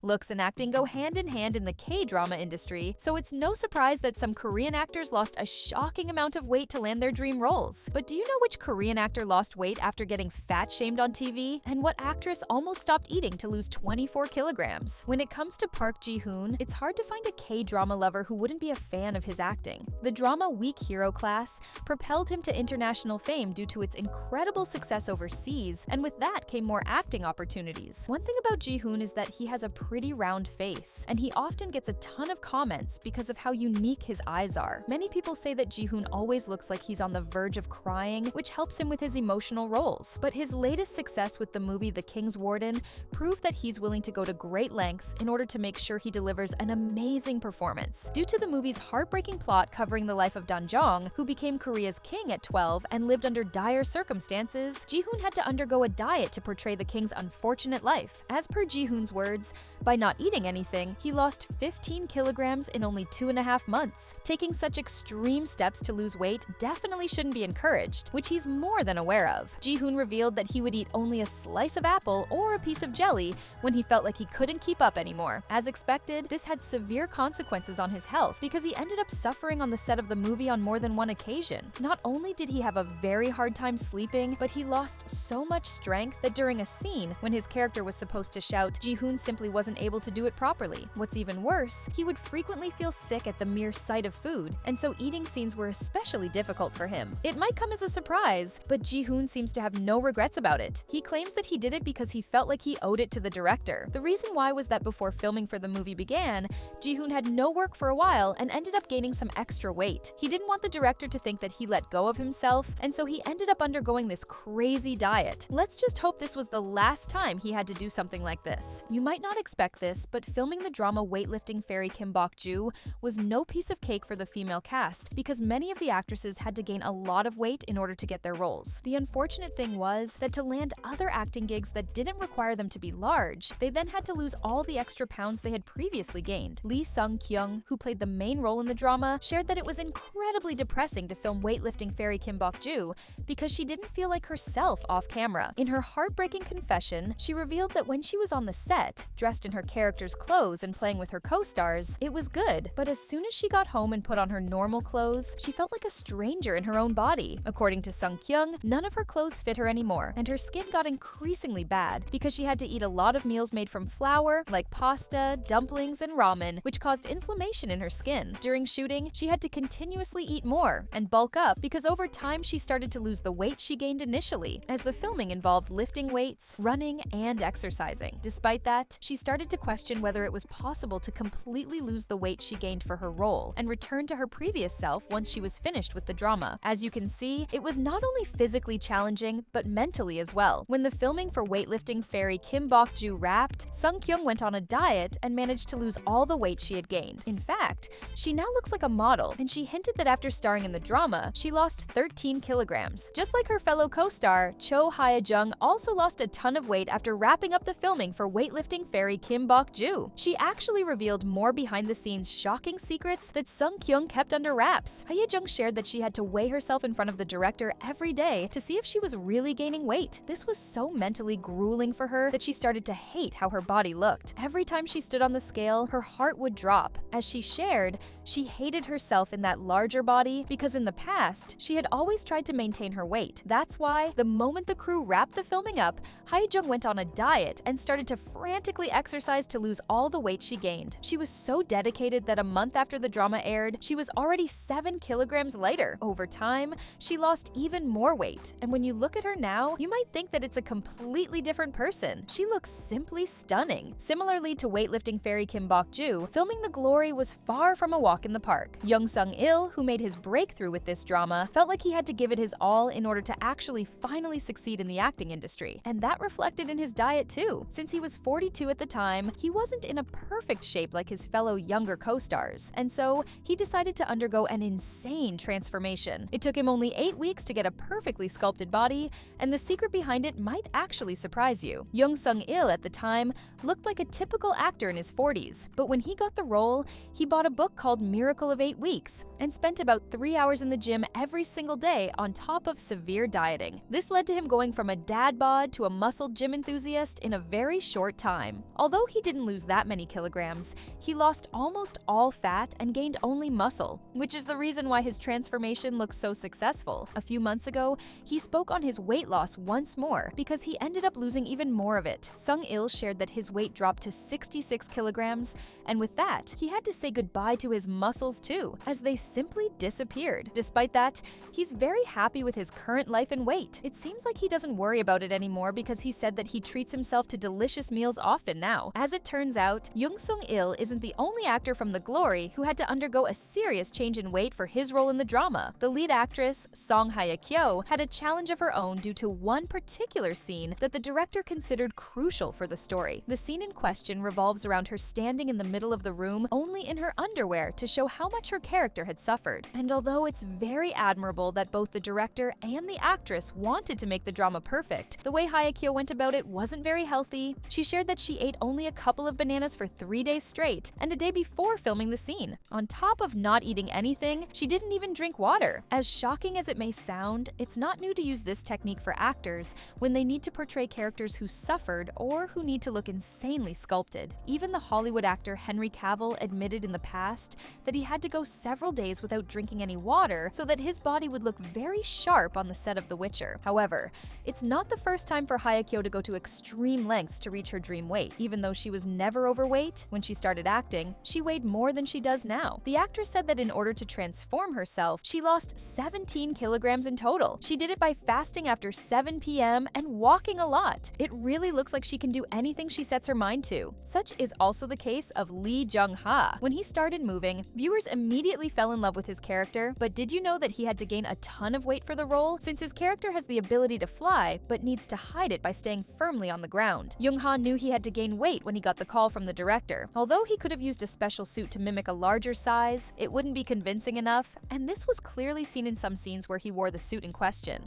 Looks and acting go hand in hand in the K-drama industry, so it's no surprise that some Korean actors lost a shocking amount of weight to land their dream roles. But do you know which Korean actor lost weight after getting fat-shamed on TV? And what actress almost stopped eating to lose 24 kilograms? When it comes to Park Ji-hoon, it's hard to find a K-drama lover who wouldn't be a fan of his acting. The drama Weak Hero Class propelled him to international fame due to its incredible success overseas, and with that came more acting opportunities. One thing about Ji-hoon is that he has a pretty round face, and he often gets a ton of comments because of how unique his eyes are. Many people say that Ji-hoon always looks like he's on the verge of crying, which helps him with his emotional roles. But his latest success with the movie The King's Warden proved that he's willing to go to great lengths in order to make sure he delivers an amazing performance. Due to the movie's heartbreaking plot covering the life of Danjong, who became Korea's king at 12 and lived under dire circumstances, Ji-hoon had to undergo a diet to portray the king's unfortunate life. As per Ji-hoon's words, by not eating anything, he lost 15 kilograms in only 2.5 months. Taking such extreme steps to lose weight definitely shouldn't be encouraged, which he's more than aware of. Ji-hoon revealed that he would eat only a slice of apple or a piece of jelly when he felt like he couldn't keep up anymore. As expected, this had severe consequences on his health because he ended up suffering on the set of the movie on more than one occasion. Not only did he have a very hard time sleeping, but he lost so much strength that during a scene when his character was supposed to shout, Ji-hoon simply wasn't able to do it properly. What's even worse, he would frequently feel sick at the mere sight of food, and so eating scenes were especially difficult for him. It might come as a surprise, but Ji-hoon seems to have no regrets about it. He claims that he did it because he felt like he owed it to the director. The reason why was that before filming for the movie began, Ji-hoon had no work for a while and ended up gaining some extra weight. He didn't want the director to think that he let go of himself, and so he ended up undergoing this crazy diet. Let's just hope this was the last time he had to do something like this. You might not expect this, but filming the drama weightlifting fairy Kim Bok-ju was no piece of cake for the female cast because many of the actresses had to gain a lot of weight in order to get their roles. The unfortunate thing was that to land other acting gigs that didn't require them to be large, they then had to lose all the extra pounds they had previously gained. Lee Sung-kyung, who played the main role in the drama, shared that it was incredibly depressing to film weightlifting fairy Kim Bok-ju because she didn't feel like herself off camera. In her heartbreaking confession, she revealed that when she was on the set, dressed in her character's clothes and playing with her co-stars, it was good, but as soon as she got home and put on her normal clothes, she felt like a stranger in her own body. According to Sung-kyung, none of her clothes fit her anymore, and her skin got increasingly bad because she had to eat a lot of meals made from flour, like pasta, dumplings, and ramen, which caused inflammation in her skin. During shooting, she had to continuously eat more and bulk up because over time she started to lose the weight she gained initially, as the filming involved lifting weights, running, and exercising. Despite that, she started to question whether it was possible to completely lose the weight she gained for her role and return to her previous self once she was finished with the drama. As you can see, it was not only physically challenging, but mentally as well. When the filming for weightlifting fairy Kim Bok-ju wrapped, Sung-kyung went on a diet and managed to lose all the weight she had gained. In fact, she now looks like a model, and she hinted that after starring in the drama, she lost 13 kilograms. Just like her fellow co-star, Cho Hye-jung also lost a ton of weight after wrapping up the filming for weightlifting fairy Kim Bok-ju. She actually revealed more behind-the-scenes shocking secrets that Sung-kyung kept under wraps. Hye-jung shared that she had to weigh herself in front of the director every day to see if she was really gaining weight. This was so mentally grueling for her that she started to hate how her body looked. Every time she stood on the scale, her heart would drop. As she shared, she hated herself in that larger body because in the past, she had always tried to maintain her weight. That's why, the moment the crew wrapped the filming up, Hye-jung went on a diet and started to frantically exercise to lose all the weight she gained. She was so dedicated that a month after the drama aired, she was already 7 kilograms lighter. Over time, she lost even more weight, and when you look at her now, you might think that it's a completely different person. She looks simply stunning. Similarly to weightlifting fairy Kim Bok-ju, filming The Glory was far from a walk in the park. Young Sung-il, who made his breakthrough with this drama, felt like he had to give it his all in order to actually finally succeed in the acting industry, and that reflected in his diet too. Since he was 42 at the time, he wasn't in a perfect shape like his fellow younger co-stars, and so he decided to undergo an insane transformation. It took him only 8 weeks to get a perfectly sculpted body, and the secret behind it might actually surprise you. Young Sung-il at the time looked like a typical actor in his 40s, but when he got the role, he bought a book called Miracle of 8 Weeks and spent about 3 hours in the gym every single day on top of severe dieting. This led to him going from a dad bod to a muscled gym enthusiast in a very short time. Although Although he didn't lose that many kilograms, he lost almost all fat and gained only muscle, which is the reason why his transformation looks so successful. A few months ago, he spoke on his weight loss once more because he ended up losing even more of it. Sung-il shared that his weight dropped to 66 kilograms, and with that, he had to say goodbye to his muscles too, as they simply disappeared. Despite that, he's very happy with his current life and weight. It seems like he doesn't worry about it anymore because he said that he treats himself to delicious meals often now. As it turns out, Young Sung-il isn't the only actor from The Glory who had to undergo a serious change in weight for his role in the drama. The lead actress, Song Hye-kyo, had a challenge of her own due to one particular scene that the director considered crucial for the story. The scene in question revolves around her standing in the middle of the room only in her underwear to show how much her character had suffered. And although it's very admirable that both the director and the actress wanted to make the drama perfect, the way Hye-kyo went about it wasn't very healthy. She shared that she ate only a couple of bananas for 3 days straight and a day before filming the scene. On top of not eating anything, she didn't even drink water. As shocking as it may sound, it's not new to use this technique for actors when they need to portray characters who suffered or who need to look insanely sculpted. Even the Hollywood actor Henry Cavill admitted in the past that he had to go several days without drinking any water so that his body would look very sharp on the set of The Witcher. However, it's not the first time for Hye-kyo to go to extreme lengths to reach her dream weight. Even though she was never overweight when she started acting, she weighed more than she does now. The actress said that in order to transform herself, she lost 17 kilograms in total. She did it by fasting after 7 p.m. and walking a lot. It really looks like she can do anything she sets her mind to. Such is also the case of Lee Jung-ha. When he started moving, viewers immediately fell in love with his character, but did you know that he had to gain a ton of weight for the role, since his character has the ability to fly but needs to hide it by staying firmly on the ground? Jung-ha knew he had to gain weight when he got the call from the director. Although he could have used a special suit to mimic a larger size, it wouldn't be convincing enough, and this was clearly seen in some scenes where he wore the suit in question.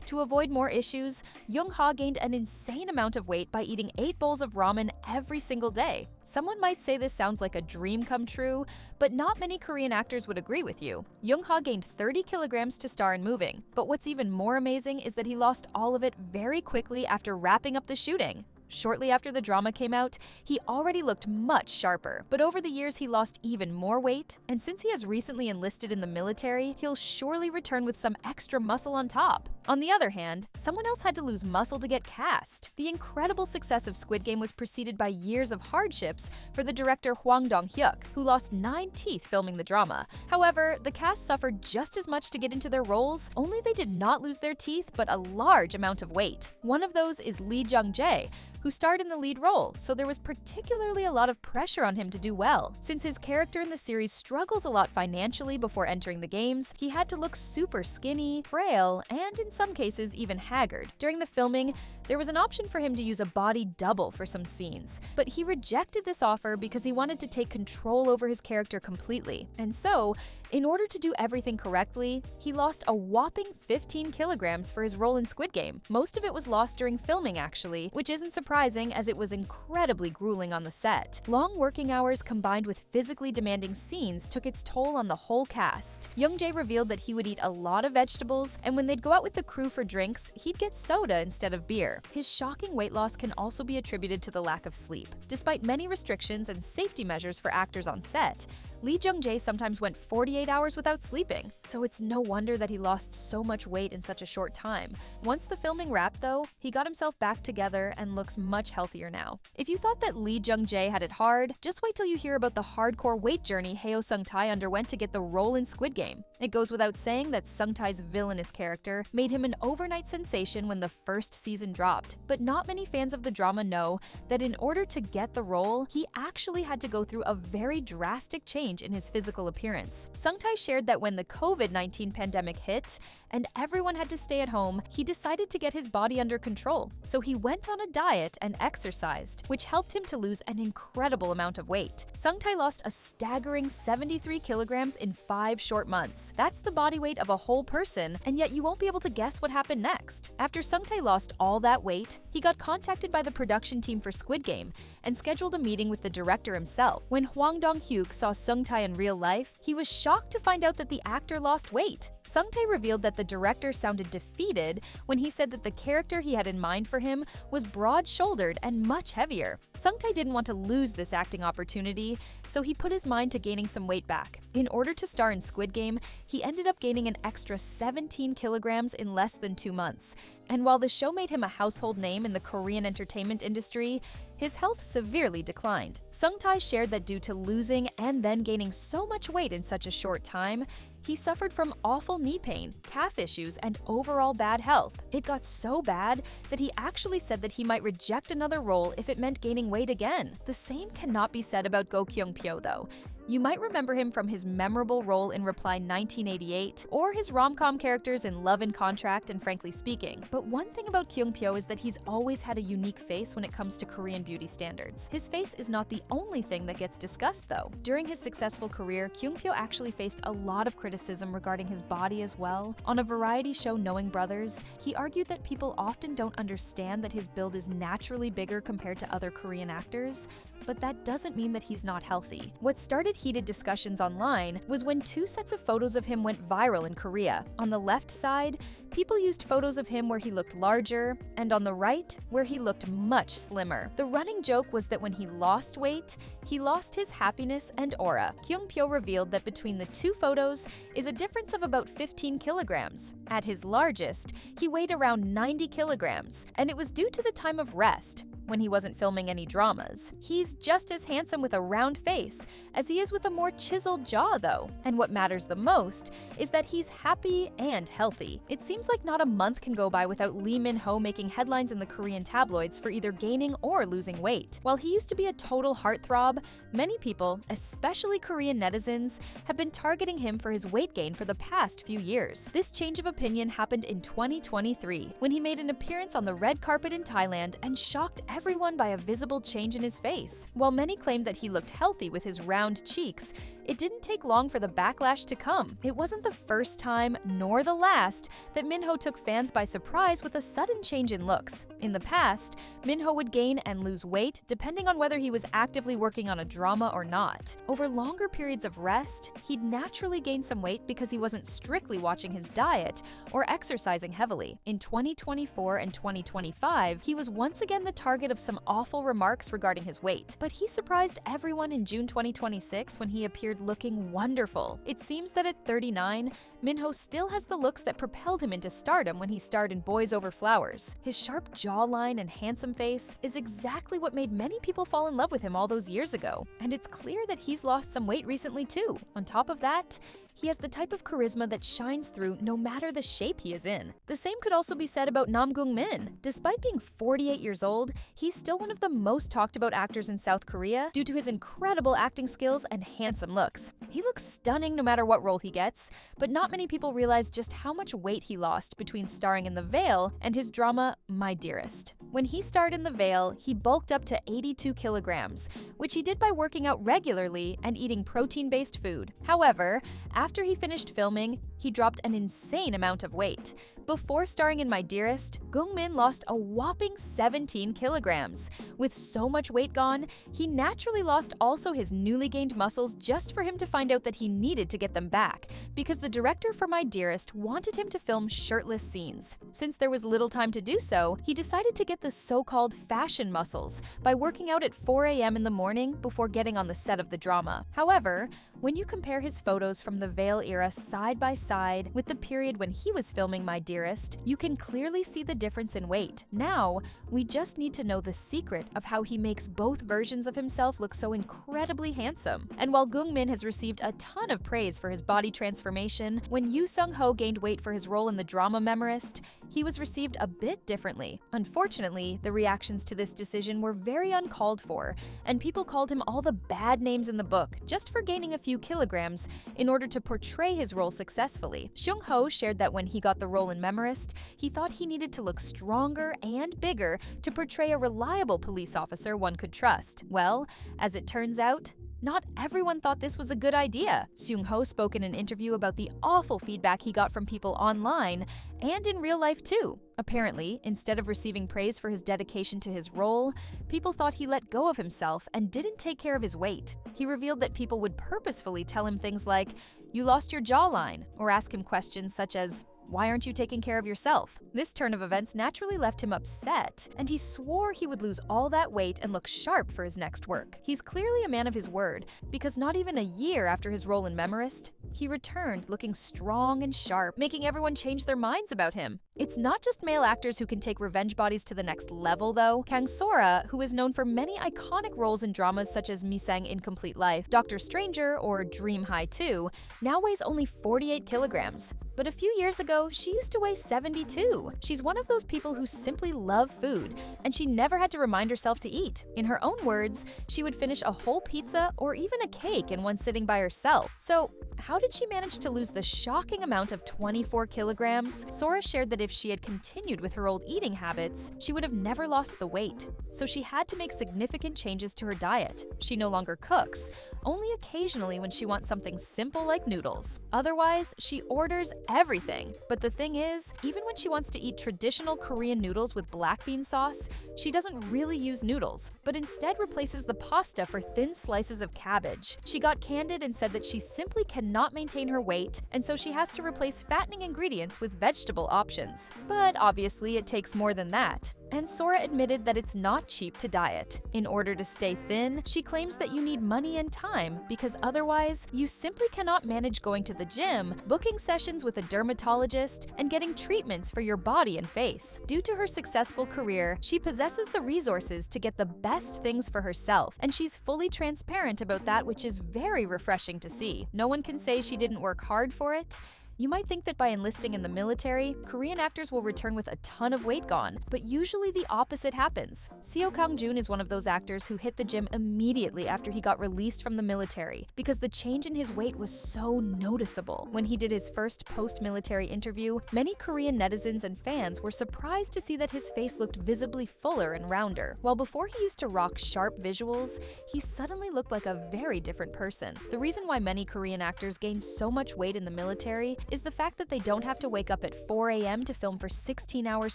To avoid more issues, Jung-ha gained an insane amount of weight by eating 8 bowls of ramen every single day. Someone might say this sounds like a dream come true, but not many Korean actors would agree with you. Jung-ha gained 30 kilograms to star in Moving, but what's even more amazing is that he lost all of it very quickly after wrapping up the shooting. Shortly after the drama came out, he already looked much sharper, but over the years he lost even more weight, and since he has recently enlisted in the military, he'll surely return with some extra muscle on top. On the other hand, someone else had to lose muscle to get cast. The incredible success of Squid Game was preceded by years of hardships for the director Hwang Dong-hyuk, who lost 9 teeth filming the drama. However, the cast suffered just as much to get into their roles, only they did not lose their teeth but a large amount of weight. One of those is Lee Jung-jae, who starred in the lead role, so there was particularly a lot of pressure on him to do well. Since his character in the series struggles a lot financially before entering the games, he had to look super skinny, frail, and in some cases even haggard. During the filming, there was an option for him to use a body double for some scenes, but he rejected this offer because he wanted to take control over his character completely. And so, in order to do everything correctly, he lost a whopping 15 kilograms for his role in Squid Game. Most of it was lost during filming actually, which isn't surprising as it was incredibly grueling on the set. Long working hours combined with physically demanding scenes took its toll on the whole cast. Young-jae revealed that he would eat a lot of vegetables, and when they'd go out with the crew for drinks, he'd get soda instead of beer. His shocking weight loss can also be attributed to the lack of sleep. Despite many restrictions and safety measures for actors on set, Lee Jung-jae sometimes went 48 hours without sleeping, so it's no wonder that he lost so much weight in such a short time. Once the filming wrapped though, he got himself back together and looks much healthier now. If you thought that Lee Jung-jae had it hard, just wait till you hear about the hardcore weight journey Heo Sung-tae underwent to get the role in Squid Game. It goes without saying that Sung-tae's villainous character made him an overnight sensation when the first season dropped, but not many fans of the drama know that in order to get the role, he actually had to go through a very drastic change in his physical appearance. Sung-tae shared that when the COVID-19 pandemic hit and everyone had to stay at home, he decided to get his body under control. So he went on a diet and exercised, which helped him to lose an incredible amount of weight. Sung-tae lost a staggering 73 kilograms in 5 short months. That's the body weight of a whole person, and yet you won't be able to guess what happened next. After Sung-tae lost all that weight, he got contacted by the production team for Squid Game and scheduled a meeting with the director himself. When Hwang Dong-hyuk saw Sung-tae in real life, he was shocked shocked to find out that the actor lost weight. Sungtae revealed that the director sounded defeated when he said that the character he had in mind for him was broad-shouldered and much heavier. Sungtae didn't want to lose this acting opportunity, so he put his mind to gaining some weight back. In order to star in Squid Game, he ended up gaining an extra 17 kilograms in less than 2 months. And while the show made him a household name in the Korean entertainment industry, his health severely declined. Sungtae shared that due to losing and then gaining so much weight in such a short time, he suffered from awful knee pain, calf issues, and overall bad health. It got so bad that he actually said that he might reject another role if it meant gaining weight again. The same cannot be said about Go Kyung-pyo though. You might remember him from his memorable role in Reply 1988 or his rom-com characters in Love and Contract and Frankly Speaking. But one thing about Kyung-pyo is that he's always had a unique face when it comes to Korean beauty standards. His face is not the only thing that gets discussed though. During his successful career, Kyung-pyo actually faced a lot of criticism regarding his body as well. On a variety show Knowing Brothers, he argued that people often don't understand that his build is naturally bigger compared to other Korean actors, but that doesn't mean that he's not healthy. What started heated discussions online was when 2 sets of photos of him went viral in Korea. On the left side, people used photos of him where he looked larger, and on the right, where he looked much slimmer. The running joke was that when he lost weight, he lost his happiness and aura. Kyung-pyo revealed that between the 2 photos is a difference of about 15 kilograms. At his largest, he weighed around 90 kilograms, and it was due to the time of rest, when he wasn't filming any dramas. He's just as handsome with a round face as he is with a more chiseled jaw though. And what matters the most is that he's happy and healthy. It seems like not a month can go by without Lee Min-ho making headlines in the Korean tabloids for either gaining or losing weight. While he used to be a total heartthrob, many people, especially Korean netizens, have been targeting him for his weight gain for the past few years. This change of opinion happened in 2023 when he made an appearance on the red carpet in Thailand and shocked everyone by a visible change in his face. While many claimed that he looked healthy with his round cheeks, it didn't take long for the backlash to come. It wasn't the first time, nor the last, that Min-ho took fans by surprise with a sudden change in looks. In the past, Min-ho would gain and lose weight depending on whether he was actively working on a drama or not. Over longer periods of rest, he'd naturally gain some weight because he wasn't strictly watching his diet or exercising heavily. In 2024 and 2025, he was once again the target of some awful remarks regarding his weight, but he surprised everyone in June 2026 when he appeared looking wonderful. It seems that at 39, Min-ho still has the looks that propelled him into stardom when he starred in Boys Over Flowers. His sharp jawline and handsome face is exactly what made many people fall in love with him all those years ago, and it's clear that he's lost some weight recently too. On top of that, he has the type of charisma that shines through no matter the shape he is in. The same could also be said about Nam Gung-min. Despite being 48 years old, he's still one of the most talked about actors in South Korea due to his incredible acting skills and handsome looks. He looks stunning no matter what role he gets, but not many people realize just how much weight he lost between starring in The Veil and his drama My Dearest. When he starred in The Veil, he bulked up to 82 kilograms, which he did by working out regularly and eating protein-based food. However, after he finished filming, he dropped an insane amount of weight. Before starring in My Dearest, Gung-min lost a whopping 17 kilograms. With so much weight gone, he naturally lost also his newly gained muscles just for him to find out that he needed to get them back, because the director for My Dearest wanted him to film shirtless scenes. Since there was little time to do so, he decided to get the so-called fashion muscles by working out at 4 a.m. in the morning before getting on the set of the drama. However, when you compare his photos from the Veil era side by side with the period when he was filming My Dearest, you can clearly see the difference in weight. Now, we just need to know the secret of how he makes both versions of himself look so incredibly handsome. And while Gung-min has received a ton of praise for his body transformation, when Yoo Sung-ho gained weight for his role in the drama Memorist, he was received a bit differently. Unfortunately, the reactions to this decision were very uncalled for, and people called him all the bad names in the book just for gaining a few kilograms in order to portray his role successfully. Sung-ho shared that when he got the role in Memorist, he thought he needed to look stronger and bigger to portray a reliable police officer one could trust. Well, as it turns out, not everyone thought this was a good idea. Sung-ho spoke in an interview about the awful feedback he got from people online and in real life too. Apparently, instead of receiving praise for his dedication to his role, people thought he let go of himself and didn't take care of his weight. He revealed that people would purposefully tell him things like, "You lost your jawline," or ask him questions such as, "Why aren't you taking care of yourself?" This turn of events naturally left him upset, and he swore he would lose all that weight and look sharp for his next work. He's clearly a man of his word, because not even a year after his role in Memorist, he returned looking strong and sharp, making everyone change their minds about him. It's not just male actors who can take revenge bodies to the next level, though. Kang Sora, who is known for many iconic roles in dramas such as Misang in Complete Life, Doctor Stranger, or Dream High 2, now weighs only 48 kilograms. But a few years ago, she used to weigh 72. She's one of those people who simply love food, and she never had to remind herself to eat. In her own words, she would finish a whole pizza or even a cake in one sitting by herself. So, how did she manage to lose the shocking amount of 24 kilograms? Sora shared that if she had continued with her old eating habits, she would have never lost the weight. So she had to make significant changes to her diet. She no longer cooks, only occasionally when she wants something simple like noodles. Otherwise, she orders everything. But the thing is, even when she wants to eat traditional Korean noodles with black bean sauce, she doesn't really use noodles, but instead replaces the pasta for thin slices of cabbage. She got candid and said that she simply cannot maintain her weight, and so she has to replace fattening ingredients with vegetable options. But obviously, it takes more than that. And Sora admitted that it's not cheap to diet. In order to stay thin, she claims that you need money and time, because otherwise, you simply cannot manage going to the gym, booking sessions with a dermatologist, and getting treatments for your body and face. Due to her successful career, she possesses the resources to get the best things for herself, and she's fully transparent about that, which is very refreshing to see. No one can say she didn't work hard for it. You might think that by enlisting in the military, Korean actors will return with a ton of weight gone, but usually the opposite happens. Seo Kang-joon is one of those actors who hit the gym immediately after he got released from the military, because the change in his weight was so noticeable. When he did his first post-military interview, many Korean netizens and fans were surprised to see that his face looked visibly fuller and rounder. While before he used to rock sharp visuals, he suddenly looked like a very different person. The reason why many Korean actors gain so much weight in the military is the fact that they don't have to wake up at 4 a.m. to film for 16 hours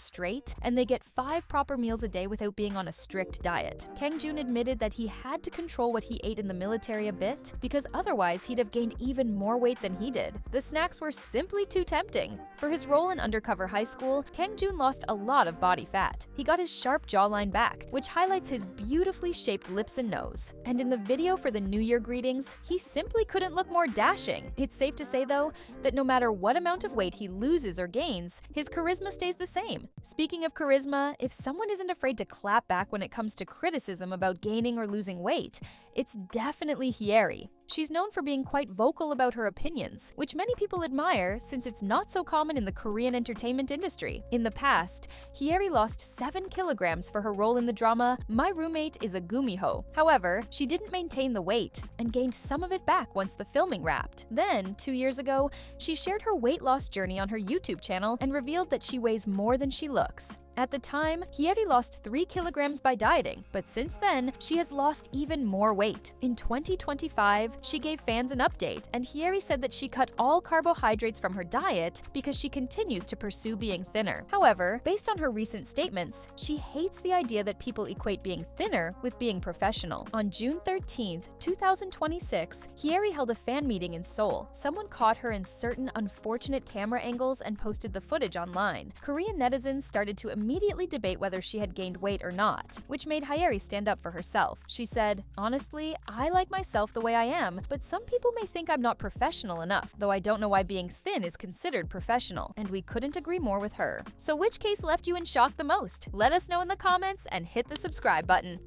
straight, and they get 5 proper meals a day without being on a strict diet. Kang-joon admitted that he had to control what he ate in the military a bit, because otherwise he'd have gained even more weight than he did. The snacks were simply too tempting. For his role in Undercover High School, Kang-joon lost a lot of body fat. He got his sharp jawline back, which highlights his beautifully shaped lips and nose. And in the video for the New Year greetings, he simply couldn't look more dashing. It's safe to say, though, that no matter what amount of weight he loses or gains, his charisma stays the same. Speaking of charisma, if someone isn't afraid to clap back when it comes to criticism about gaining or losing weight, it's definitely Hyeri. She's known for being quite vocal about her opinions, which many people admire since it's not so common in the Korean entertainment industry. In the past, Hyeri lost 7 kilograms for her role in the drama My Roommate is a Gumiho. However, she didn't maintain the weight and gained some of it back once the filming wrapped. Then, 2 years ago, she shared her weight loss journey on her YouTube channel and revealed that she weighs more than she looks. At the time, Hyeri lost 3 kilograms by dieting, but since then, she has lost even more weight. In 2025, she gave fans an update, and Hyeri said that she cut all carbohydrates from her diet because she continues to pursue being thinner. However, based on her recent statements, she hates the idea that people equate being thinner with being professional. On June 13, 2026, Hyeri held a fan meeting in Seoul. Someone caught her in certain unfortunate camera angles and posted the footage online. Korean netizens started to immediately debate whether she had gained weight or not, which made Hyeri stand up for herself. She said, "Honestly, I like myself the way I am, but some people may think I'm not professional enough, though I don't know why being thin is considered professional," and we couldn't agree more with her. So which case left you in shock the most? Let us know in the comments and hit the subscribe button.